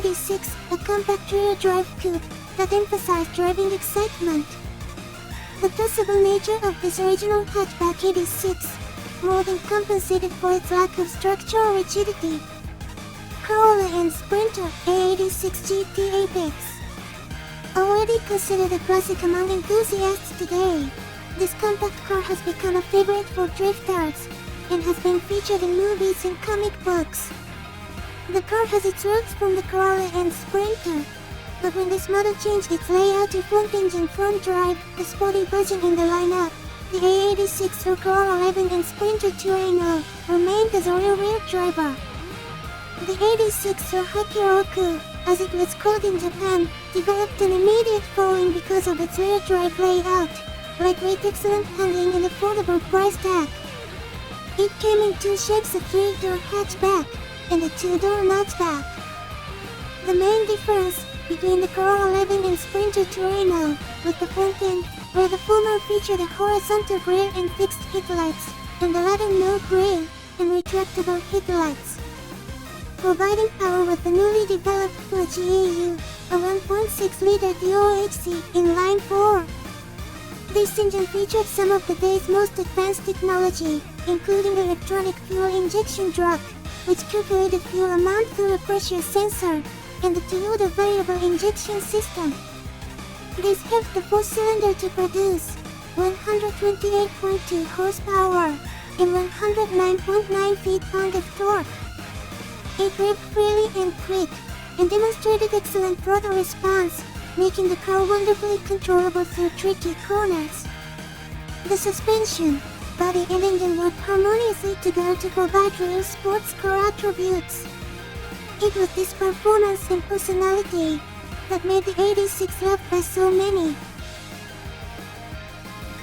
A86, a compact rear drive coupe that emphasized driving excitement. The tossable nature of this original hatchback 86 more than compensated for its lack of structural rigidity. Corolla and Sprinter A86 GT Apex. Already considered a classic among enthusiasts today, this compact car has become a favorite for drifters and has been featured in movies and comic books. The car has its roots from the Corolla and Sprinter, but when this model changed its layout to front engine front drive, the sporty version in the lineup, the A86 or Corolla 11 and Sprinter 2.0 remained as a rear driver. The 86 or Hakiroku, as it was called in Japan, developed an immediate following because of its rear drive layout, lightweight, excellent handling and affordable price tag. It came in two shapes: a 3-door hatchback and a 2-door notchback. The main difference between the Corolla 11 and Sprinter 2.0 was the front end, where the former featured a horizontal grille and fixed headlights, and the latter no grille and retractable headlights. Providing power with the newly developed Fuji EU, a 1.6-liter DOHC inline 4. This engine featured some of the day's most advanced technology, including electronic fuel injection drug, which calculated fuel amount through a pressure sensor, and the Toyota variable injection system. This helped the four-cylinder to produce 128.2 horsepower and 109.9 feet-pound of torque. It revved freely and quick, and demonstrated excellent throttle response, making the car wonderfully controllable through tricky corners. The suspension, body and engine worked harmoniously together to provide real sports car attributes. It was this performance and personality that made the 86 loved by so many.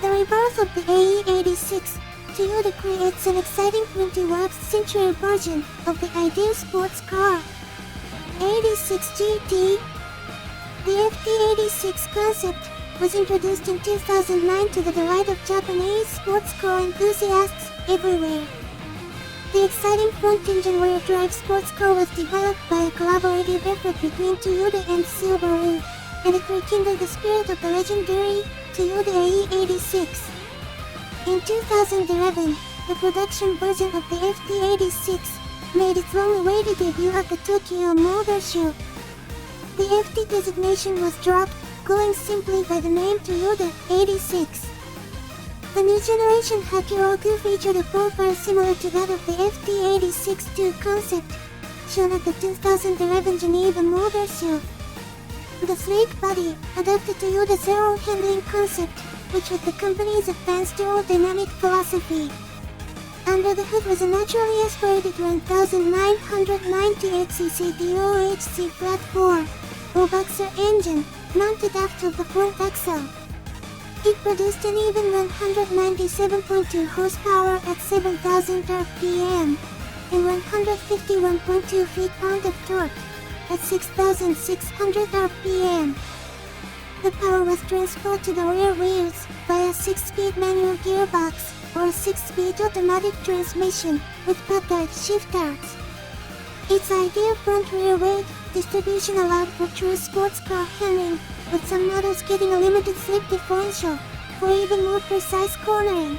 The rebirth of the AE86, Toyota creates an exciting 21st century version of the ideal sports car. 86 GT. The FT86 concept was introduced in 2009 to the delight of Japanese sports car enthusiasts everywhere. The exciting front-engine rear-drive sports car was developed by a collaborative effort between Toyota and Subaru, and it rekindled the spirit of the legendary Toyota AE86. In 2011, the production version of the FT86 made its long-awaited debut at the Tokyo Motor Show. The FT designation was dropped, going simply by the name Toyota 86. The new generation Hakiroku featured a profile similar to that of the FT86-2 concept, shown at the 2011 Geneva Motor Show. The sleek body adopted Toyota's zero handling concept, which was the company's advanced aerodynamic philosophy. Under the hood was a naturally aspirated 1998cc DOHC flat 4 or boxer engine, mounted aft of the front axle. It produced an even 197.2 horsepower at 7,000 RPM and 151.2 feet-pound of torque at 6,600 RPM. The power was transferred to the rear wheels by a 6-speed manual gearbox or a 6-speed automatic transmission with pad-guide shifters. Its ideal front-rear weight distribution allowed for true sports car handling, with some models getting a limited slip differential for even more precise cornering.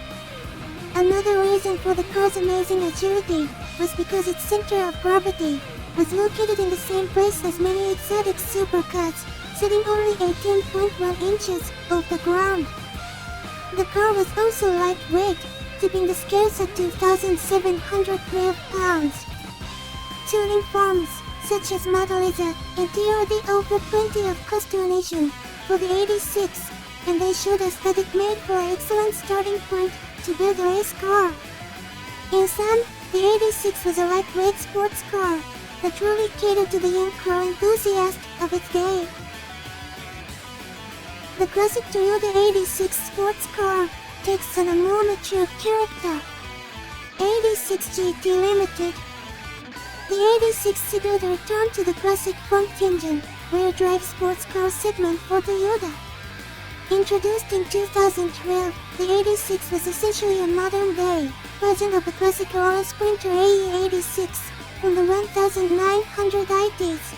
Another reason for the car's amazing agility was because its center of gravity was located in the same place as many exotic supercars, sitting only 18.1 inches off the ground. The car was also lightweight, tipping the scales at 2,712 pounds. Tuning forms, such as Modeliza and TRD, offered plenty of customization for the 86, and they showed us that it made for an excellent starting point to build a race car. In sum, the 86 was a lightweight sports car that truly catered to the young car enthusiast of its day. The classic Toyota 86 sports car takes on a more mature character. 86 GT Limited. The 86 signaled a return to the classic front-engine, rear-drive sports car segment for Toyota. Introduced in 2012, the 86 was essentially a modern-day version of the classic Corolla Sprinter AE86 from the 1980s.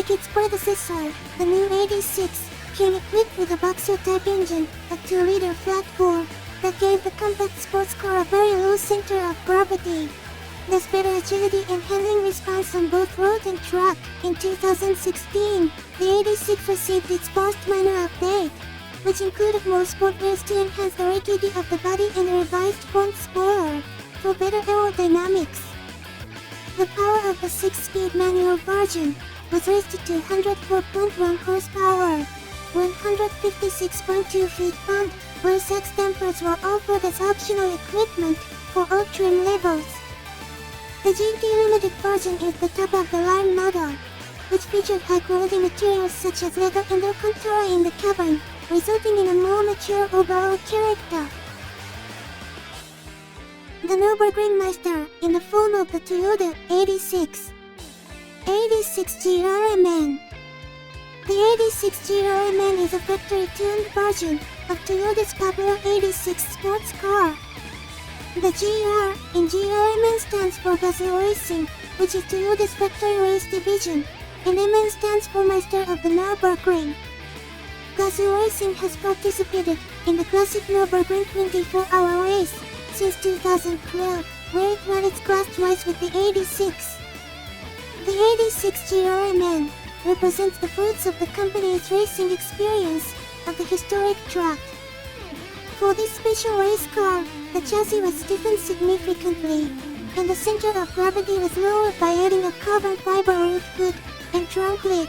Unlike its predecessor, the new 86 came equipped with a boxer-type engine, a 2-liter flat-bore, that gave the compact sports car a very low center of gravity. Thus better agility and handling response on both road and track. In 2016, the 86 received its first minor update, which included more sportwares to enhance the rigidity of the body and a revised front spoiler for better aerodynamics. The power of the 6-speed manual version was raised to 204.1 horsepower, 156.2 feet-pound, where 6 dampers were offered as optional equipment for all trim levels. The GT Limited version is the top-of-the-line model, which featured high-quality materials such as leather and Alcantara in the cabin, resulting in a more mature overall character. The Nürburgring in the form of the Toyota 86. 86 GRMN. The 86 GRMN is a factory-tuned version of Toyota's popular 86 sports car. The GR in GRMN stands for Gazoo Racing, which is Toyota's factory race division, and MN stands for Master of the Nürburgring. Gazoo Racing has participated in the classic Nürburgring 24-hour race since 2012, where it won its class twice with the 86. The 86 GRMN represents the fruits of the company's racing experience of the historic track. For this special race car, the chassis was stiffened significantly, and the center of gravity was lowered by adding a carbon fiber roof hood and trunk lid.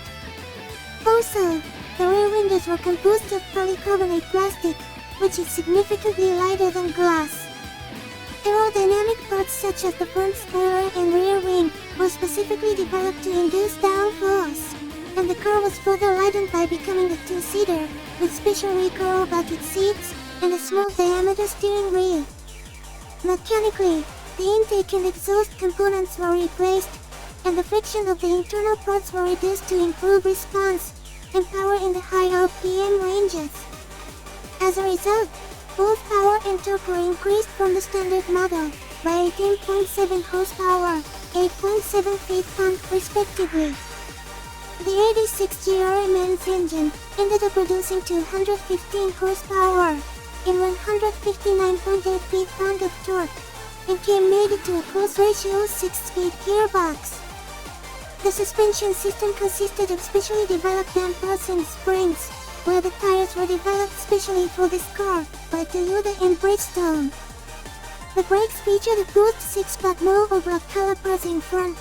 Also, the rear windows were composed of polycarbonate plastic, which is significantly lighter than glass. Aerodynamic parts such as the front spoiler and rear wing were specifically developed to induce downforce, and the car was further lightened by becoming a two-seater with special recoil bucket seats and a small diameter steering wheel. Mechanically, the intake and exhaust components were replaced, and the friction of the internal parts were reduced to improve response and power in the high RPM ranges. As a result, both power and torque were increased from the standard model by 18.7 horsepower, 8.7 feet-pound respectively. The 86 GRMN's engine ended up producing 215 horsepower and 159.8 feet-pound of torque, and came mated to a close ratio 6-speed gearbox. The suspension system consisted of specially developed dampers and springs, where the tires were developed specially for this car by Toyota and Bridgestone. The brakes featured a boost 6-pot motor block calipers in front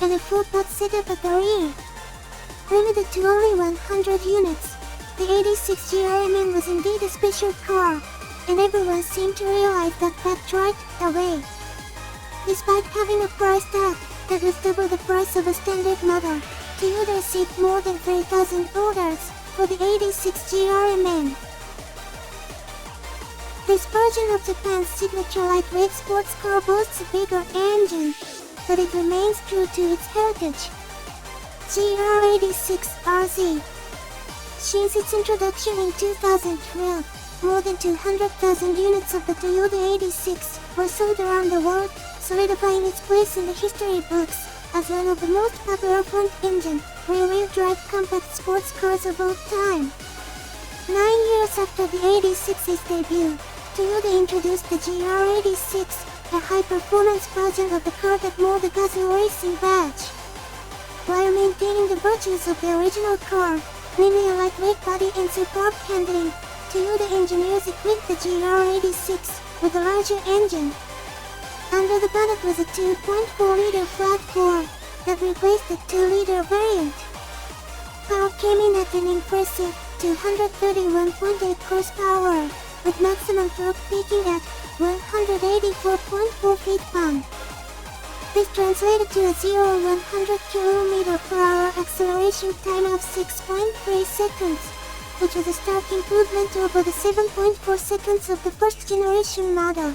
and a 4-pot setup at the rear. Limited to only 100 units, the 86 GRMN was indeed a special car, and everyone seemed to realize that fact right away. Despite having a price tag that was double the price of a standard model, Toyota received more than 3,000 orders for the 86 GRMN. This version of Japan's signature lightweight sports car boasts a bigger engine, but it remains true to its heritage. GR86RZ. Since its introduction in 2012, more than 200,000 units of the Toyota 86 were sold around the world, solidifying its place in the history books as one of the most popular front-engine, rear-wheel drive compact sports cars of all time. 9 years after the 86's debut, Toyota introduced the GR86, a high-performance version of the car that wore the Gazoo Racing badge. While maintaining the virtues of the original car, namely a lightweight body and superb handling, Toyota engineers equipped the GR86 with a larger engine. Under the bonnet was a 2.4-liter flat-bore that replaced the 2-liter variant. Power came in at an impressive 231.8 horsepower, with maximum torque peaking at 184.4 feet-pound. This translated to a 0-100 km/h acceleration time of 6.3 seconds, which was a stark improvement over the 7.4 seconds of the first-generation model.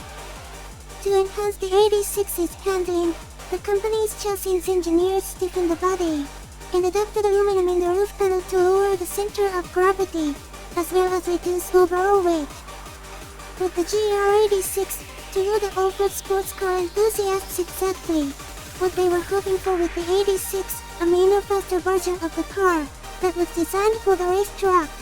To enhance the 86's handling, the company's chassis engineers stiffened the body and adapted aluminum in the roof panel to lower the center of gravity, as well as reduce overall weight. With the GR86, Toyota offered sports car enthusiasts exactly what they were hoping for with the 86, a meaner, faster version of the car that was designed for the racetrack.